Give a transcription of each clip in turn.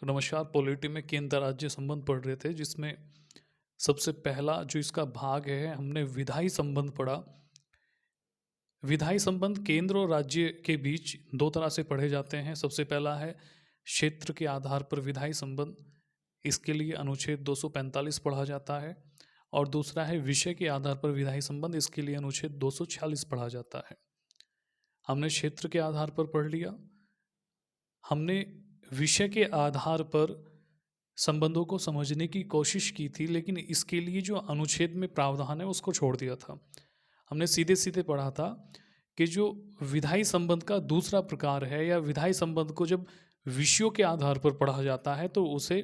नमस्कार। पॉलिटी में केंद्र राज्य संबंध पढ़ रहे थे, जिसमें सबसे पहला जो इसका भाग है, हमने विधायी संबंध पढ़ा। विधायी संबंध केंद्र और राज्य के बीच दो तरह से पढ़े जाते हैं। सबसे पहला है क्षेत्र के आधार पर विधायी संबंध, इसके लिए अनुच्छेद 245 पढ़ा जाता है। और दूसरा है विषय के आधार पर विधायी संबंध, इसके लिए अनुच्छेद 246 पढ़ा जाता है। हमने क्षेत्र के आधार पर पढ़ लिया। हमने विषय के आधार पर संबंधों को समझने की कोशिश की थी, लेकिन इसके लिए जो अनुच्छेद में प्रावधान है उसको छोड़ दिया था। हमने सीधे सीधे पढ़ा था कि जो विधायी संबंध का दूसरा प्रकार है, या विधायी संबंध को जब विषयों के आधार पर पढ़ा जाता है तो उसे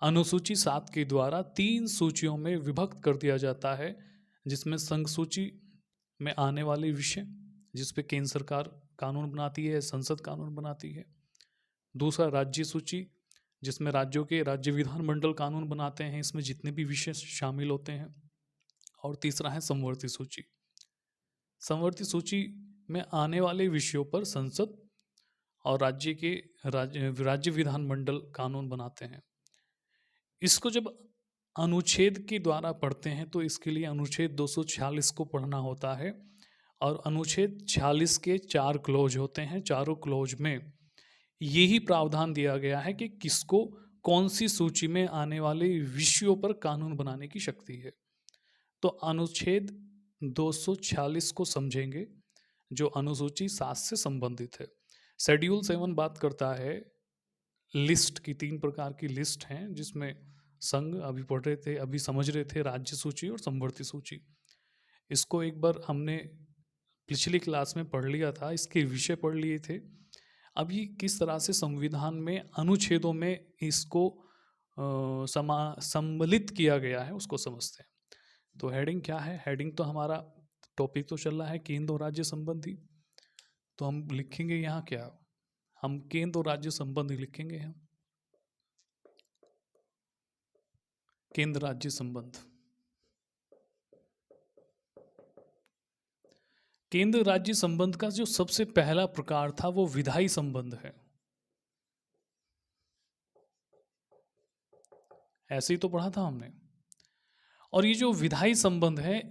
अनुसूची 7 के द्वारा 3 सूचियों में विभक्त कर दिया जाता है, जिसमें संघ सूची में आने वाले विषय, जिस पे केंद्र सरकार कानून बनाती है, संसद कानून बनाती है। दूसरा राज्य सूची, जिसमें राज्यों के राज्य विधानमंडल कानून बनाते हैं, इसमें जितने भी विषय शामिल होते हैं। और तीसरा है समवर्ती सूची। समवर्ती सूची में आने वाले विषयों पर संसद और राज्य के राज्य विधानमंडल कानून बनाते हैं। इसको जब अनुच्छेद के द्वारा पढ़ते हैं तो इसके लिए अनुच्छेद 246 को पढ़ना होता है। और अनुच्छेद 46 के 4 क्लोज होते हैं। चारों क्लोज में यही प्रावधान दिया गया है कि किसको कौन सी सूची में आने वाले विषयों पर कानून बनाने की शक्ति है। तो अनुच्छेद 246 को समझेंगे, जो अनुसूची 7 से संबंधित है। शेड्यूल 7 बात करता है लिस्ट की। 3 प्रकार की लिस्ट हैं, जिसमें संघ अभी पढ़ रहे थे, अभी समझ रहे थे, राज्य सूची और समवर्ती सूची। इसको एक बार हमने पिछली क्लास में पढ़ लिया था, इसके विषय पढ़ लिए थे। अभी किस तरह से संविधान में अनुच्छेदों में इसको सम्मिलित किया गया है उसको समझते हैं। तो हेडिंग क्या है? हेडिंग तो हमारा टॉपिक तो चल रहा है केंद्र और राज्य संबंधी। तो हम लिखेंगे यहाँ क्या? हम केंद्र और राज्य संबंधी लिखेंगे। हम केंद्र राज्य संबंध। केंद्र राज्य संबंध का जो सबसे पहला प्रकार था वो विधायी संबंध है। ऐसे ही तो पढ़ा था हमने। और ये जो विधायी संबंध है,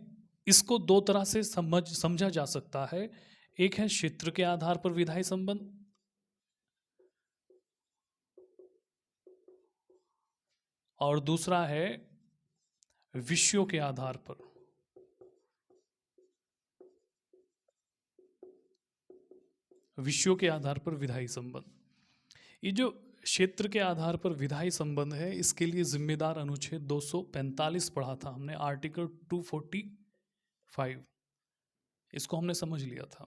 इसको दो तरह से समझा जा सकता है। एक है क्षेत्र के आधार पर विधायी संबंध, और दूसरा है विषयों के आधार पर। विषयों के आधार पर विधायी संबंध। ये जो क्षेत्र के आधार पर विधायी संबंध है, इसके लिए जिम्मेदार अनुच्छेद 245 पढ़ा था हमने, आर्टिकल 245। इसको हमने समझ लिया था।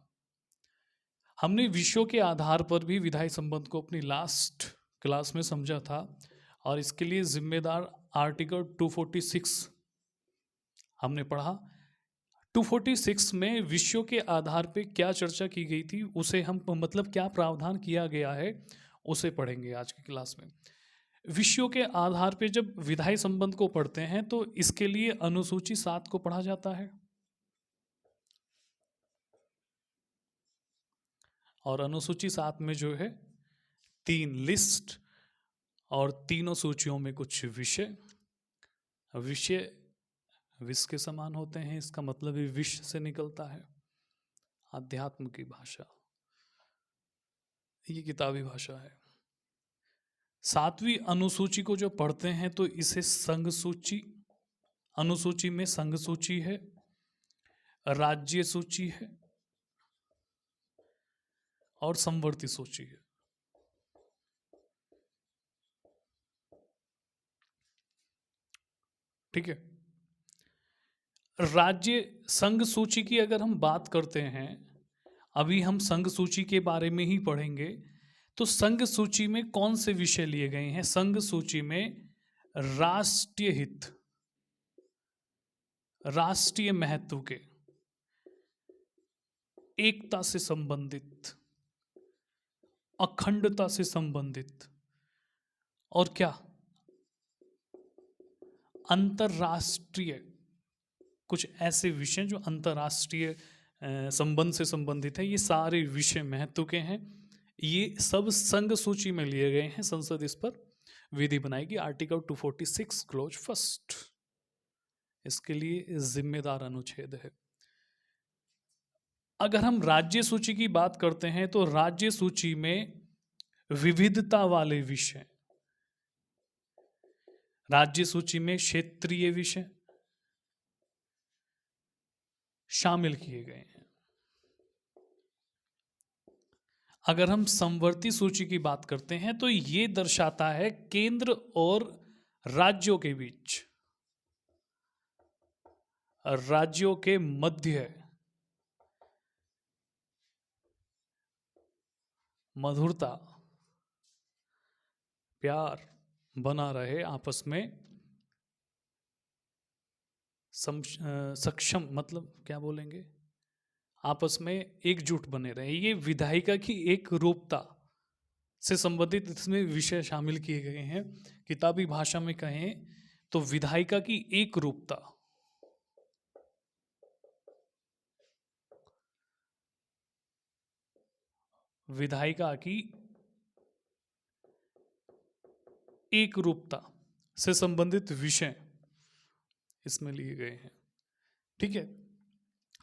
हमने विषयों के आधार पर भी विधायी संबंध को अपनी लास्ट क्लास में समझा था, और इसके लिए जिम्मेदार आर्टिकल 246 हमने पढ़ा। 246 में विषयों के आधार पे क्या चर्चा की गई थी, उसे हम मतलब क्या प्रावधान किया गया है, उसे पढ़ेंगे आज की क्लास में। विषयों के आधार पे जब विधायी संबंध को पढ़ते हैं तो इसके लिए अनुसूची 7 को पढ़ा जाता है। और अनुसूची 7 में जो है 3 लिस्ट और तीनों सूचियों में कुछ विषय। विषय विष के समान होते हैं, इसका मतलब ही विष से निकलता है। अध्यात्म की भाषा, ये किताबी भाषा है। 7वीं अनुसूची को जो पढ़ते हैं तो इसे संघ सूची, अनुसूची में संघ सूची है, राज्य सूची है और समवर्ती सूची है। ठीक है। राज्य संघ सूची की अगर हम बात करते हैं, अभी हम संघ सूची के बारे में ही पढ़ेंगे। तो संघ सूची में कौन से विषय लिए गए हैं? संघ सूची में राष्ट्रीय हित, राष्ट्रीय महत्व के, एकता से संबंधित, अखंडता से संबंधित, और क्या अंतरराष्ट्रीय, कुछ ऐसे विषय जो अंतरराष्ट्रीय संबंध से संबंधित है। ये सारे विषय महत्व के हैं। ये सब संघ सूची में लिए गए हैं। संसद इस पर विधि बनाएगी। आर्टिकल 246 क्लोज फर्स्ट इसके लिए जिम्मेदार अनुच्छेद है। अगर हम राज्य सूची की बात करते हैं तो राज्य सूची में विविधता वाले विषय, राज्य सूची में क्षेत्रीय विषय शामिल किए गए हैं। अगर हम समवर्ती सूची की बात करते हैं तो ये दर्शाता है केंद्र और राज्यों के बीच, राज्यों के मध्य मधुरता, प्यार बना रहे, आपस में सक्षम, मतलब क्या बोलेंगे, आपस में एकजुट बने रहे। ये विधायिका की एक रूपता से संबंधित इसमें विषय शामिल किए गए हैं। किताबी भाषा में कहें तो विधायिका की एक रूपता, विधायिका की एक रूपता से संबंधित विषय इसमें लिए गए हैं। ठीक है,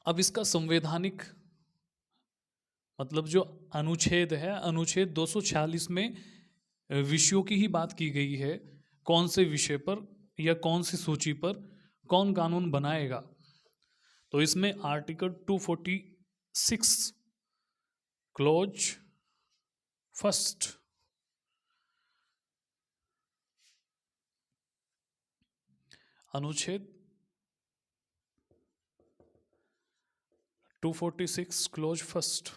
अब इसका संवैधानिक मतलब जो अनुच्छेद है, अनुच्छेद 246 में विषयों की ही बात की गई है, कौन से विषय पर या कौन सी सूची पर कौन कानून बनाएगा। तो इसमें आर्टिकल 246 क्लोज फर्स्ट अनुच्छेद 246 क्लोज फर्स्ट,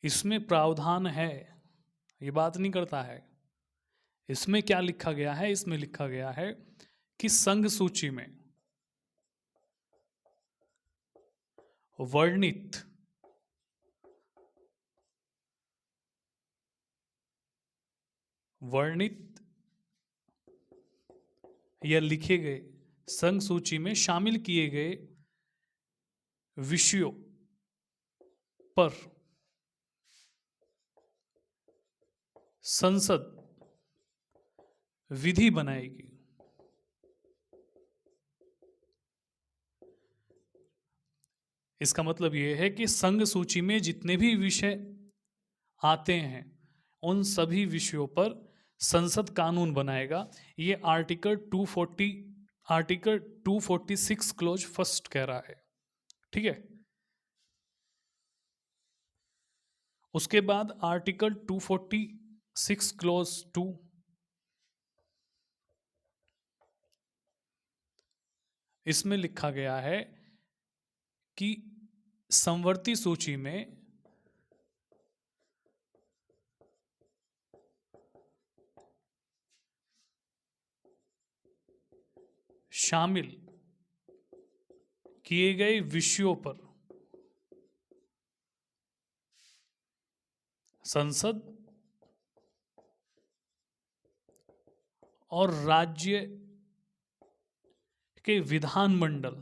इसमें प्रावधान है, ये बात नहीं करता है। इसमें क्या लिखा गया है, इसमें लिखा गया है कि संघ सूची में वर्णित या लिखे गए, संघ सूची में शामिल किए गए विषयों पर संसद विधि बनाएगी। इसका मतलब यह है कि संघ सूची में जितने भी विषय आते हैं उन सभी विषयों पर संसद कानून बनाएगा। ये आर्टिकल 246 क्लोज फर्स्ट कह रहा है। ठीक है, उसके बाद आर्टिकल 246 क्लोज 2, इसमें लिखा गया है कि समवर्ती सूची में शामिल किए गए विषयों पर संसद और राज्य के विधानमंडल,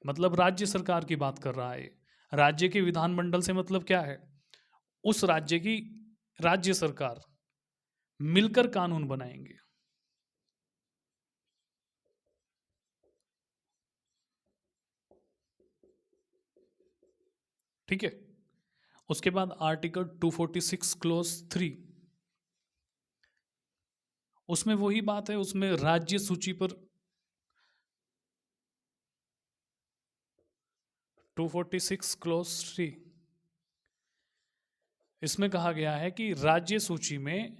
मतलब राज्य सरकार की बात कर रहा है। राज्य के विधानमंडल से मतलब क्या है, उस राज्य की राज्य सरकार मिलकर कानून बनाएंगे। ठीक है, उसके बाद आर्टिकल 246 क्लोज 3, उसमें वही बात है, उसमें राज्य सूची पर 246 क्लोज 3, इसमें कहा गया है कि राज्य सूची में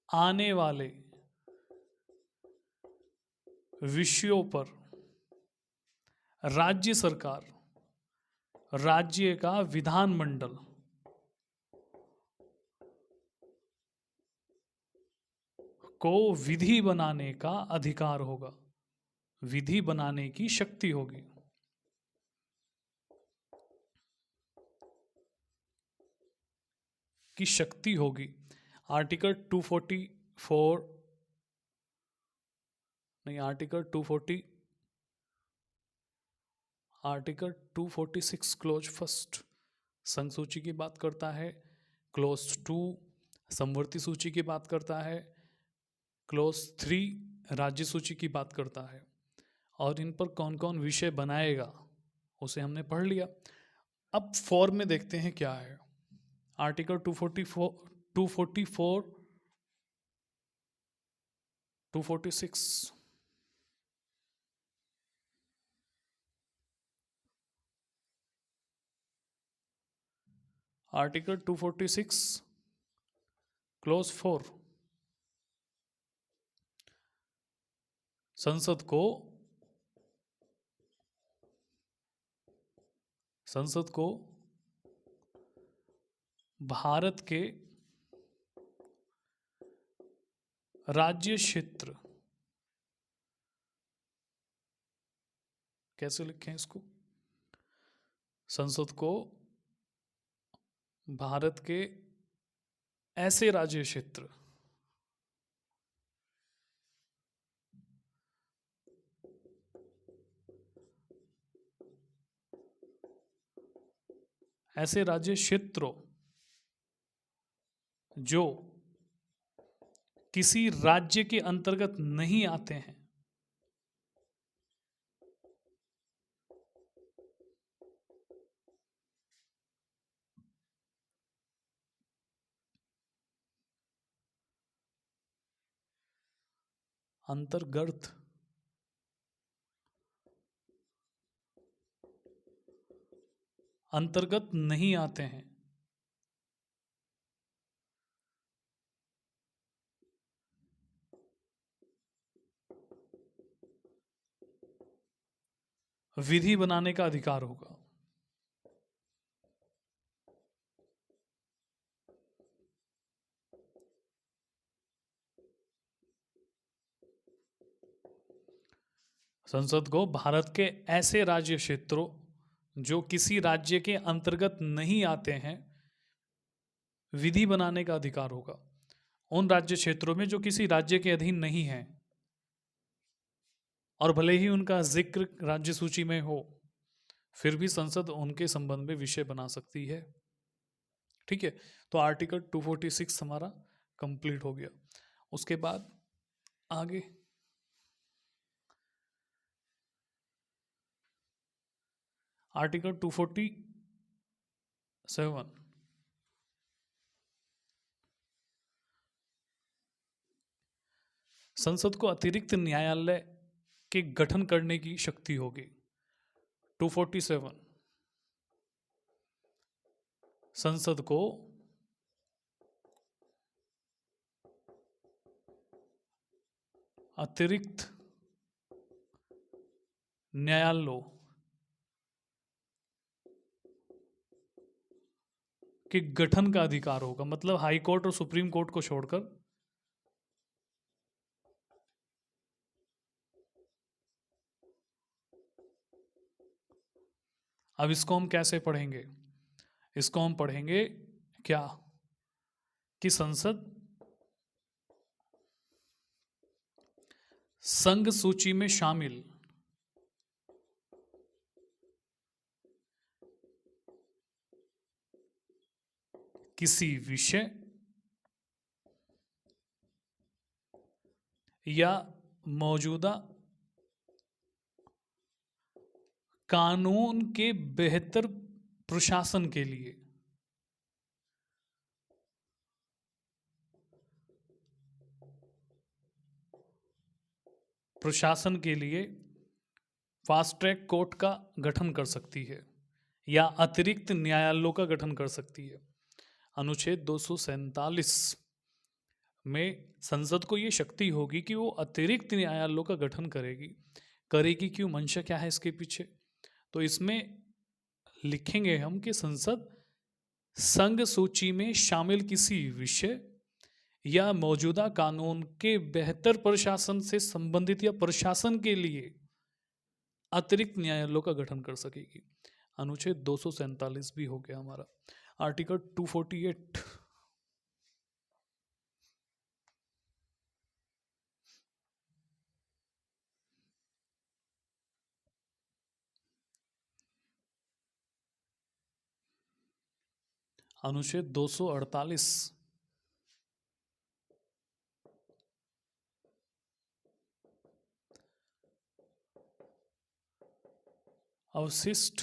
आने वाले विषयों पर राज्य सरकार, राज्य का विधानमंडल को विधि बनाने का अधिकार होगा, विधि बनाने की शक्ति होगी। की शक्ति होगी। आर्टिकल 244 नहीं, आर्टिकल 240 आर्टिकल 246 क्लोज फर्स्ट संघ सूची की बात करता है, क्लोज 2 समवर्ती सूची की बात करता है, क्लोज 3 राज्य सूची की बात करता है। और इन पर कौन कौन विषय बनाएगा उसे हमने पढ़ लिया। अब फॉर्म में देखते हैं क्या है। आर्टिकल 244 246 आर्टिकल 246 क्लोज 4 संसद को भारत के राज्य क्षेत्र, कैसे लिखें इसको, संसद को भारत के ऐसे राज्य क्षेत्र ऐसे राज्य क्षेत्रों जो किसी राज्य के अंतर्गत नहीं आते हैं, अंतर्गत नहीं आते हैं, विधि बनाने का अधिकार होगा। संसद को भारत के ऐसे राज्य क्षेत्रों जो किसी राज्य के अंतर्गत नहीं आते हैं विधि बनाने का अधिकार होगा। उन राज्य क्षेत्रों में जो किसी राज्य के अधीन नहीं है और भले ही उनका जिक्र राज्य सूची में हो, फिर भी संसद उनके संबंध में विषय बना सकती है। ठीक है, तो आर्टिकल 246 हमारा कंप्लीट हो गया। उसके बाद आगे आर्टिकल 247 संसद को अतिरिक्त न्यायालय के गठन करने की शक्ति होगी। 247 संसद को अतिरिक्त न्यायालयों के गठन का अधिकार होगा। मतलब हाई कोर्ट और सुप्रीम कोर्ट को छोड़कर अब इसको हम कैसे पढ़ेंगे? इसको हम पढ़ेंगे क्या कि संसद संघ सूची में शामिल किसी विषय या मौजूदा कानून के बेहतर प्रशासन के लिए फास्ट ट्रैक कोर्ट का गठन कर सकती है या अतिरिक्त न्यायालयों का गठन कर सकती है। अनुच्छेद 247 में संसद को ये शक्ति होगी कि वो अतिरिक्त न्यायालयों का गठन करेगी। क्यों, मंशा क्या है इसके पीछे? तो इसमें लिखेंगे हम कि संसद संघ सूची में शामिल किसी विषय या मौजूदा कानून के बेहतर प्रशासन से संबंधित या प्रशासन के लिए अतिरिक्त न्यायालयों का गठन कर सकेगी। अनुच्छेद 247 भी हो गया हमारा। आर्टिकल 248 अनुच्छेद 248, अवशिष्ट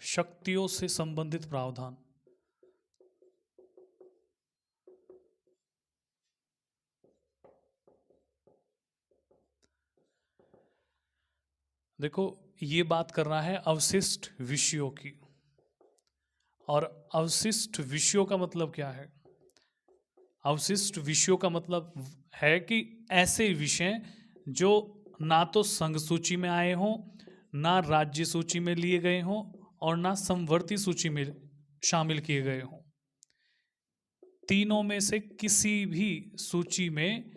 शक्तियों से संबंधित प्रावधान। देखो, ये बात कर रहा है अवशिष्ट विषयों की, और अवशिष्ट विषयों का मतलब क्या है? अवशिष्ट विषयों का मतलब है कि ऐसे विषय जो ना तो संघ सूची में आए हों, ना राज्य सूची में लिए गए हों, और ना समवर्ती सूची में शामिल किए गए हों। तीनों में से किसी भी सूची में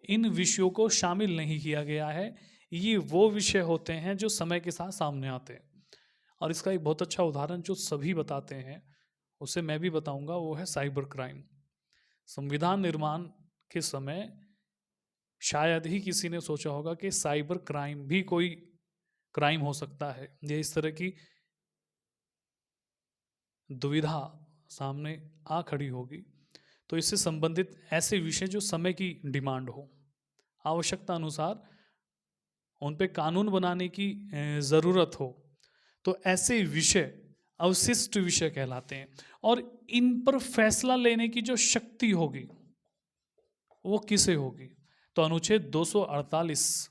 इन विषयों को शामिल नहीं किया गया है। ये वो विषय होते हैं जो समय के साथ सामने आते हैं। और इसका एक बहुत अच्छा उदाहरण जो सभी बताते हैं, उसे मैं भी बताऊंगा, वो है साइबर क्राइम। संविधान निर्माण के समय शायद ही किसी ने सोचा होगा कि साइबर क्राइम भी कोई क्राइम हो सकता है। ये इस तरह की दुविधा सामने आ खड़ी होगी। तो इससे संबंधित ऐसे विषय जो समय की डिमांड हो, आवश्यकता अनुसार उन पे कानून बनाने की ज़रूरत हो, तो ऐसे विषय अवशिष्ट विषय कहलाते हैं। और इन पर फैसला लेने की जो शक्ति होगी वो किसे होगी? तो अनुच्छेद 248,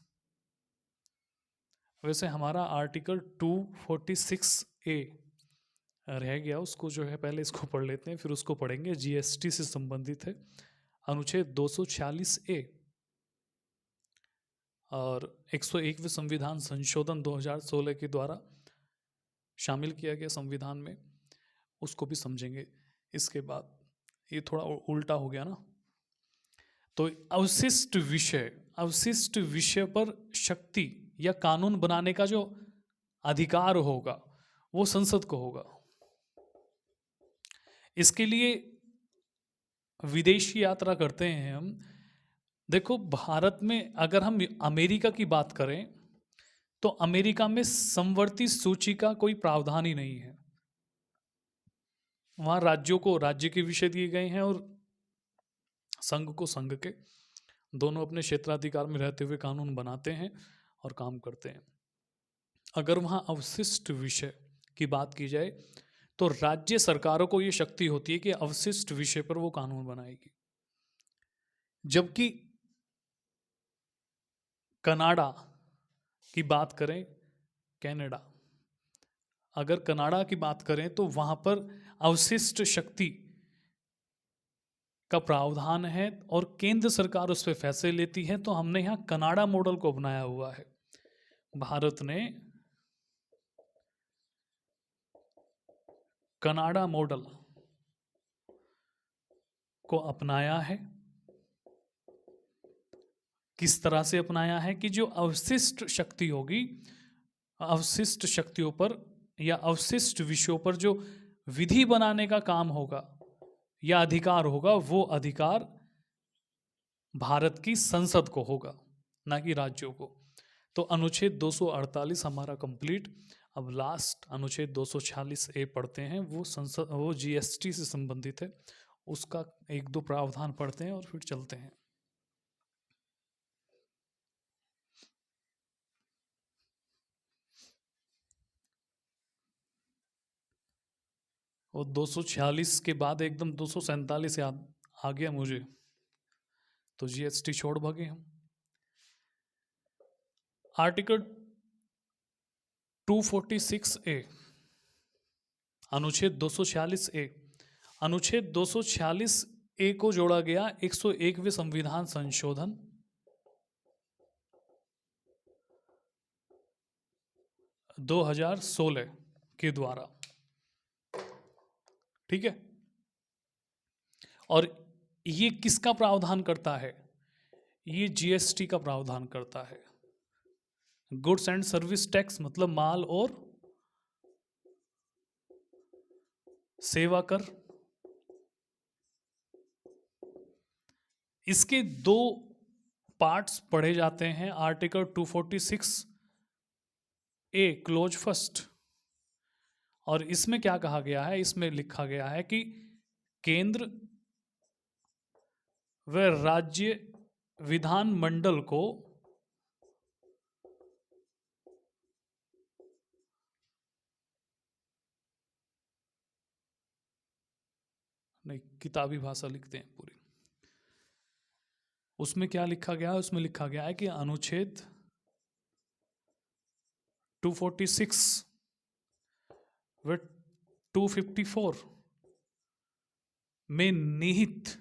वैसे हमारा आर्टिकल 246A रह गया, उसको जो है पहले इसको पढ़ लेते हैं, फिर उसको पढ़ेंगे। जीएसटी से संबंधित है अनुच्छेद 246A, और 101वें संविधान संशोधन 2016 के द्वारा शामिल किया गया संविधान में, उसको भी समझेंगे इसके बाद। ये थोड़ा उल्टा हो गया ना। तो अवशिष्ट विषय पर शक्ति या कानून बनाने का जो अधिकार होगा वो संसद को होगा। इसके लिए विदेशी यात्रा करते हैं हम। देखो, भारत में अगर हम अमेरिका की बात करें तो अमेरिका में समवर्ती सूची का कोई प्रावधान ही नहीं है। वहाँ राज्यों को राज्य के विषय दिए गए हैं और संघ को संघ के, दोनों अपने क्षेत्राधिकार में रहते हुए कानून बनाते हैं और काम करते हैं। अगर वहाँ अवशिष्ट विषय की बात की जाए तो राज्य सरकारों को ये शक्ति होती है कि अवशिष्ट विषय पर वो कानून बनाएगी। जबकि कनाडा की बात करें, कनाडा, अगर कनाडा की बात करें तो वहाँ पर अवशिष्ट शक्ति का प्रावधान है और केंद्र सरकार उस पर फैसले लेती है। तो हमने यहाँ कनाडा मॉडल को अपनाया हुआ है। भारत ने कनाडा मॉडल को अपनाया है। किस तरह से अपनाया है कि जो अवशिष्ट शक्ति होगी, अवशिष्ट शक्तियों पर या अवशिष्ट विषयों पर जो विधि बनाने का काम होगा या अधिकार होगा, वो अधिकार भारत की संसद को होगा, ना कि राज्यों को। तो अनुच्छेद 248 हमारा कंप्लीट। अब लास्ट अनुच्छेद 246A पढ़ते हैं, वो संसद, वो जीएसटी से संबंधित है। उसका एक दो प्रावधान पढ़ते हैं और फिर चलते हैं। और 246 के बाद एकदम 247 याद आ गया मुझे, तो जीएसटी छोड़ भागे हम। आर्टिकल 246A, अनुच्छेद 246A, अनुच्छेद 246A को जोड़ा गया 101वें संविधान संशोधन 2016 के द्वारा। ठीक है। और ये किसका प्रावधान करता है? ये जीएसटी का प्रावधान करता है। गुड्स एंड सर्विस टैक्स मतलब माल और सेवा कर। इसके दो पार्ट्स पढ़े जाते हैं। आर्टिकल 246A क्लोज फर्स्ट और इसमें क्या कहा गया है, इसमें लिखा गया है कि केंद्र व राज्य विधानमंडल को नहीं, किताबी भाषा लिखते हैं पूरी। उसमें क्या लिखा गया है, उसमें लिखा गया है कि अनुच्छेद 246 व 254 में निहित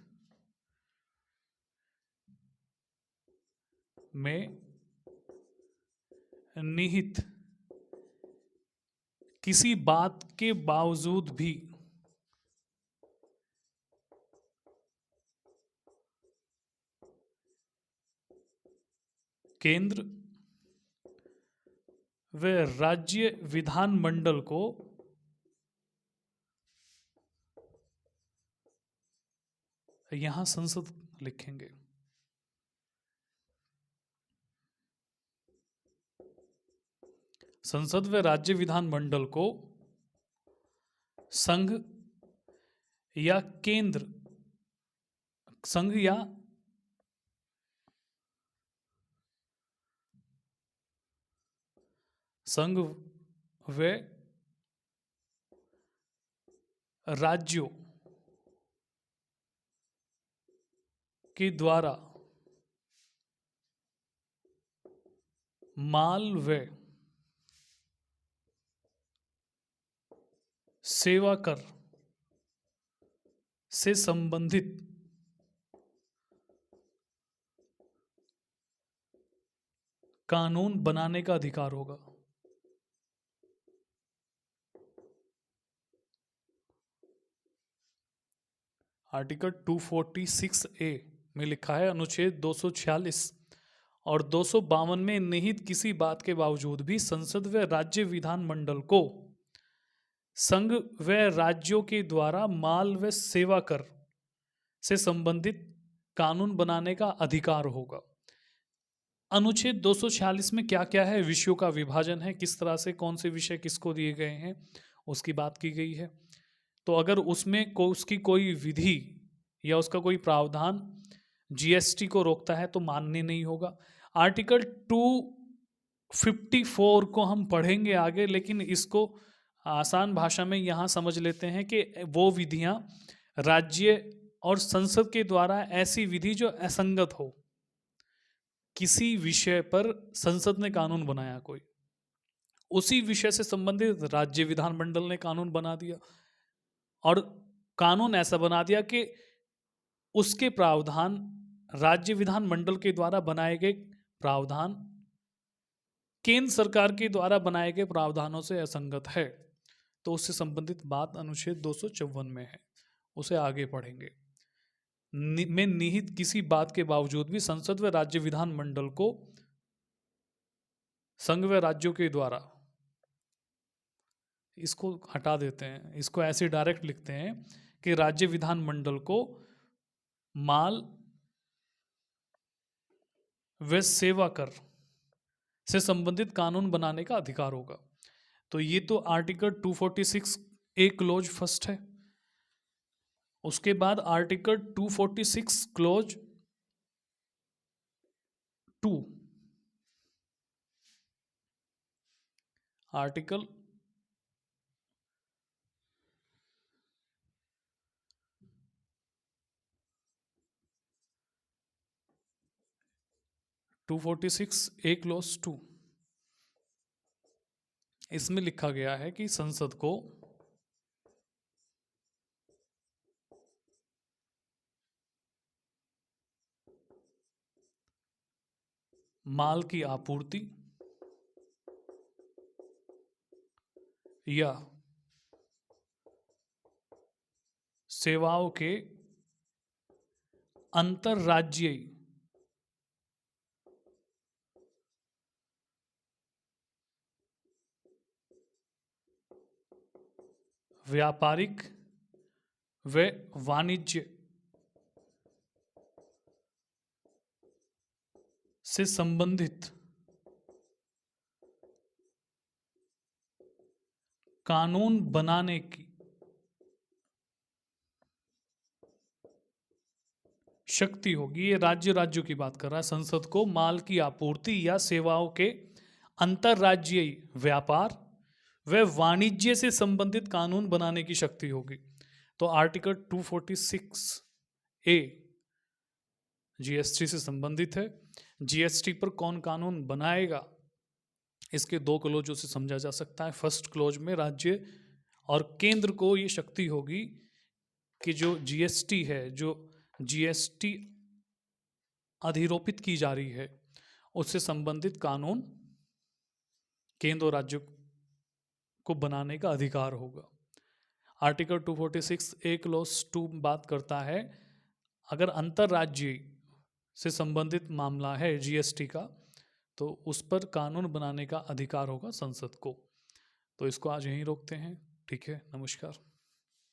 किसी बात के बावजूद भी केंद्र व राज्य विधानमंडल को यहां संसद लिखेंगे, संसद व राज्य विधानमंडल को संघ या केंद्र, संघ या संघ व राज्यों के द्वारा माल व सेवा कर से संबंधित कानून बनाने का अधिकार होगा। आर्टिकल 246A में लिखा है, अनुच्छेद 246 और 252 में निहित किसी बात के बावजूद भी संसद व राज्य विधानमंडल को संघ व राज्यों के द्वारा माल व सेवा कर से संबंधित कानून बनाने का अधिकार होगा। अनुच्छेद 246 में क्या क्या है, विषयों का विभाजन है, किस तरह से कौन से विषय किसको दिए गए हैं उसकी बात की गई है। तो अगर उसमें उसकी कोई विधि या उसका कोई प्रावधान जीएसटी को रोकता है तो मान्य नहीं होगा। आर्टिकल 254 को हम पढ़ेंगे आगे, लेकिन इसको आसान भाषा में यहाँ समझ लेते हैं कि वो विधियाँ राज्य और संसद के द्वारा ऐसी विधि जो असंगत हो, किसी विषय पर संसद ने कानून बनाया कोई, उसी विषय से संबंधित राज्य विधानमंडल ने कानून बना दिया और कानून ऐसा बना दिया कि उसके प्रावधान राज्य विधानमंडल के द्वारा बनाए गए प्रावधान केंद्र सरकार के द्वारा बनाए गए प्रावधानों से असंगत है, तो उससे संबंधित बात अनुच्छेद 254 में है, उसे आगे पढ़ेंगे। में निहित किसी बात के बावजूद भी संसद व राज्य विधानमंडल को संघ व राज्यों के द्वारा, इसको हटा देते हैं, इसको ऐसे डायरेक्ट लिखते हैं कि राज्य विधानमंडल को माल व सेवा कर से संबंधित कानून बनाने का अधिकार होगा। तो ये तो आर्टिकल 246 ए क्लोज फर्स्ट है। उसके बाद आर्टिकल 246 क्लोज 2, आर्टिकल 246 ए क्लोज 2, इसमें लिखा गया है कि संसद को माल की आपूर्ति या सेवाओं के अंतरराज्यीय व्यापारिक व वाणिज्य से संबंधित कानून बनाने की शक्ति होगी। ये राज्यों की बात कर रहा है। संसद को माल की आपूर्ति या सेवाओं के अंतरराज्यीय व्यापार व वाणिज्य से संबंधित कानून बनाने की शक्ति होगी। तो आर्टिकल 246 ए जीएसटी से संबंधित है। जीएसटी पर कौन कानून बनाएगा, इसके दो क्लोजों से समझा जा सकता है। फर्स्ट क्लोज में राज्य और केंद्र को ये शक्ति होगी कि जो जीएसटी है, जो जीएसटी अधिरोपित की जा रही है, उससे संबंधित कानून केंद्र और राज्य को बनाने का अधिकार होगा। आर्टिकल 246 ए क्लोज 2 बात करता है, अगर अंतरराज्यीय से संबंधित मामला है जीएसटी का, तो उस पर कानून बनाने का अधिकार होगा संसद को। तो इसको आज यहीं रोकते हैं। ठीक है, नमस्कार।